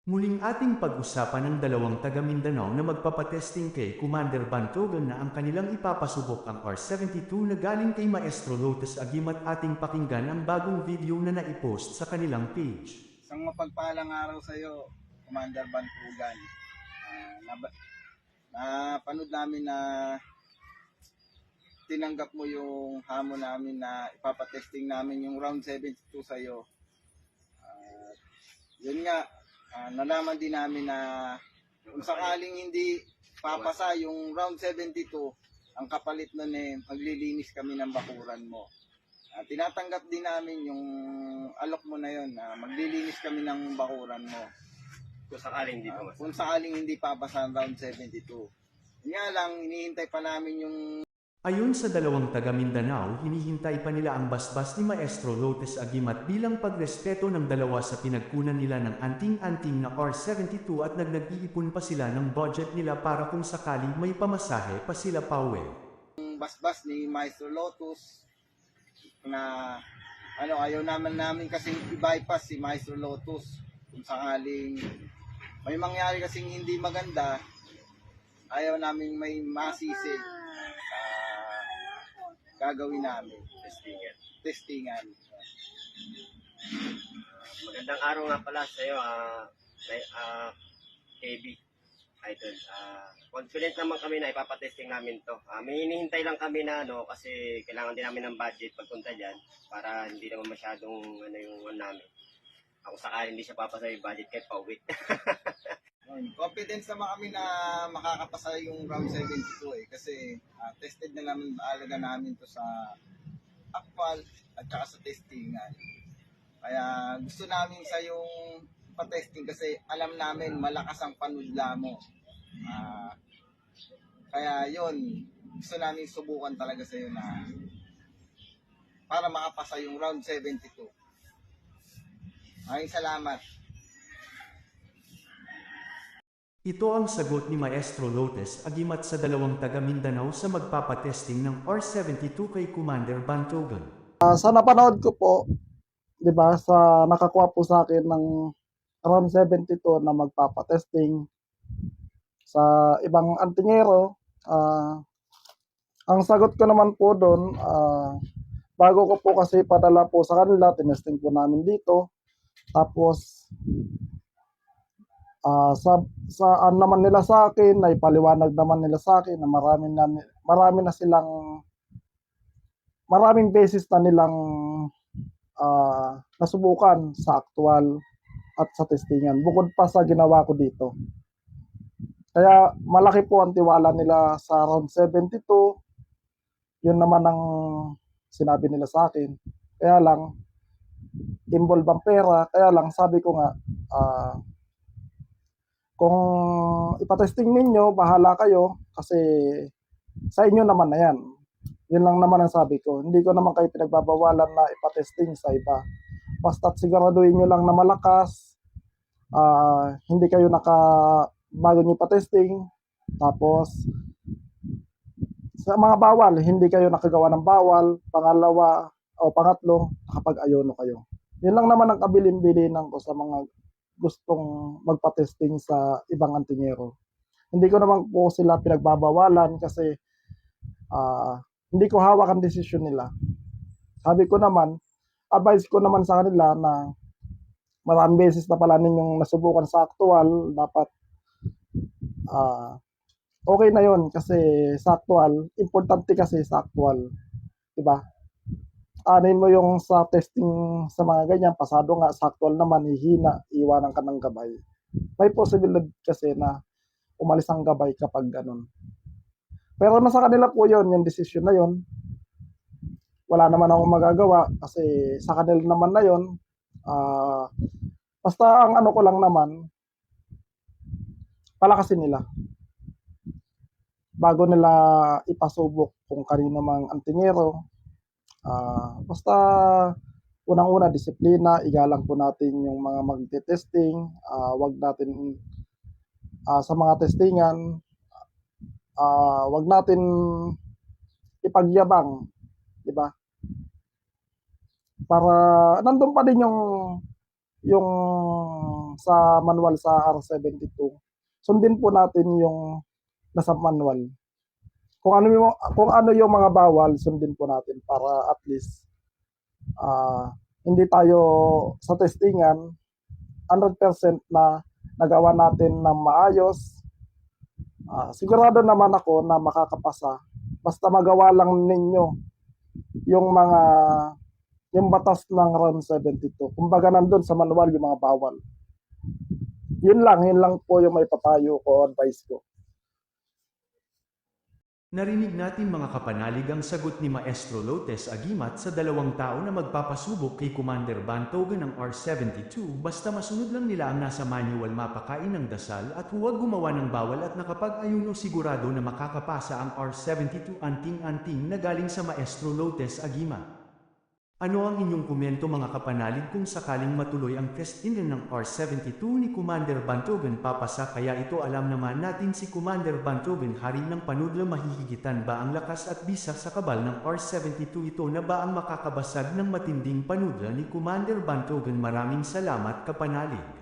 Muling ating pag-usapan ng dalawang taga-Mindanao na magpapatesting kay Commander Bantogan na ang kanilang ipapasubok ang R-72 na galing kay Maestro Lotus Agimat. Ating pakinggan ang bagong video na naipost sa kanilang page. Isang mapagpalang araw sa iyo, Commander Bantugan. Napanood namin na tinanggap mo yung hamon namin na ipapatesting namin yung round 72 sa iyo. Yun nga, nalaman din namin na kung sakaling hindi papasa yung round 72, ang kapalit nun maglilinis kami ng bakuran mo. Tinatanggap din namin yung alok mo na yun, maglilinis kami ng bakuran mo. Kung sakaling hindi pa Kung sakaling hindi papasa ang round 72. Nga lang, hinihintay pa namin yung... Ayon sa dalawang taga-Mindanao, hinihintay pa nila ang basbas ni Maestro Lotus Agimat bilang pagrespeto ng dalawa sa pinagkunan nila ng anting-anting na R-72 at nag-iipon pa sila ng budget nila para kung sakaling may pamasahe pa sila pauwi. Basbas ni Maestro Lotus na ayaw namin kasi i-bypass si Maestro Lotus kung sakaling may mangyari kasing hindi maganda, ayaw namin may masisi gagawin namin. Testingan. Magandang araw nga pala sa iyo, KB Idol. Confident naman kami na ipapatesting namin to. May hinihintay lang kami na kasi kailangan din namin ng budget pagpunta diyan para hindi naman masyadong yung namin. Ako sakali hindi siya papasa yung budget kahit pauwi. Confidence naman kami na makakapasa yung round 72 kasi tested na namin alaga namin to sa actual at saka sa testingan. Kaya gusto namin sa yung pa-testing kasi alam namin malakas ang panudla mo. Kaya yun, gusto namin subukan talaga sa iyo na para makapasa yung round 72. Maraming salamat. Ito ang sagot ni Maestro Lotus Agimat sa dalawang taga-Mindanao sa magpapatesting ng R-72 kay Commander Bantogan. Sa napanood ko po, 'di ba, sa nakakuha po sa akin ng round 72 na magpapatesting sa ibang antingero, ang sagot ko naman po doon, bago ko po kasi padala po sa kanila, tinesting po namin dito. Tapos sa naman nila sa akin, ay paliwanag naman nila sa akin na maraming beses na nilang nasubukan sa actual at sa testingan bukod pa sa ginawa ko dito. Kaya malaki po ang tiwala nila sa round 72. Yun naman ang sinabi nila sa akin. Kaya lang involve ang pera, kaya lang sabi ko nga, kung ipatesting ninyo, bahala kayo kasi sa inyo naman na yan. Yun lang naman ang sabi ko. Hindi ko naman kayo pinagbabawalan na ipatesting sa iba. Basta't siguraduhin nyo lang na malakas, hindi kayo bago nyo ipatesting, tapos sa mga bawal, hindi kayo nakagawa ng bawal, pangalawa o pangatlo, nakapag-ayono kayo. Yun lang naman ang kabilin-bilinan ko sa mga gustong magpa-testing sa ibang antingero. Hindi ko naman po sila pinagbabawalan kasi hindi ko hawak ang desisyon nila. Sabi ko naman, advice ko naman sa kanila na maraming beses na pala ninyong nasubukan sa actual, dapat okay na yon kasi sa actual, importante kasi sa actual. Diba? Anin mo yung sa testing sa mga ganyan, pasado nga sa actual naman, hihina, iwanan ka ng gabay. May posibilidad kasi na umalis ang gabay kapag ganun. Pero nasa kanila po yon, yung decision na yon. Wala naman akong magagawa kasi sa kanila naman na yon. Basta ang ano ko lang naman, palakasin nila. Bago nila ipasubok kung kanino mang antingero, basta unang-una disiplina, igalang po natin yung mga magte-testing, wag natin sa mga testingan, wag natin ipagyabang, 'di ba? Para nandun pa din yung sa manual sa R72. Sundin po natin yung nasa manual. Kung ano yung mga bawal, sundin po natin para at least hindi tayo sa testingan 100% na nagawa natin ng maayos. Sigurado naman ako na makakapasa. Basta magawa lang ninyo yung batas ng round 72. Kumbaga nandun sa manual yung mga bawal. Yun lang po yung may papayo ko, advice ko. Narinig natin mga kapanalig ang sagot ni Maestro Lotes Agimat sa 2 tao na magpapasubok kay Commander Bantogan ng R72 basta masunod lang nila ang nasa manual, mapakain ng dasal at huwag gumawa ng bawal at nakapag-ayuno, sigurado na makakapasa ang R72 anting-anting na galing sa Maestro Lotes Agimat. Ano ang inyong komento mga kapanalig kung sakaling matuloy ang testing ng R72 ni Commander Bantogan papasa? Kaya ito alam naman natin si Commander Bantogan hari ng panudla, mahihigitan ba ang lakas at bisa sa kabal ng R72? Ito na ba ang makakabasag ng matinding panudla ni Commander Bantogan? Maraming salamat kapanalig.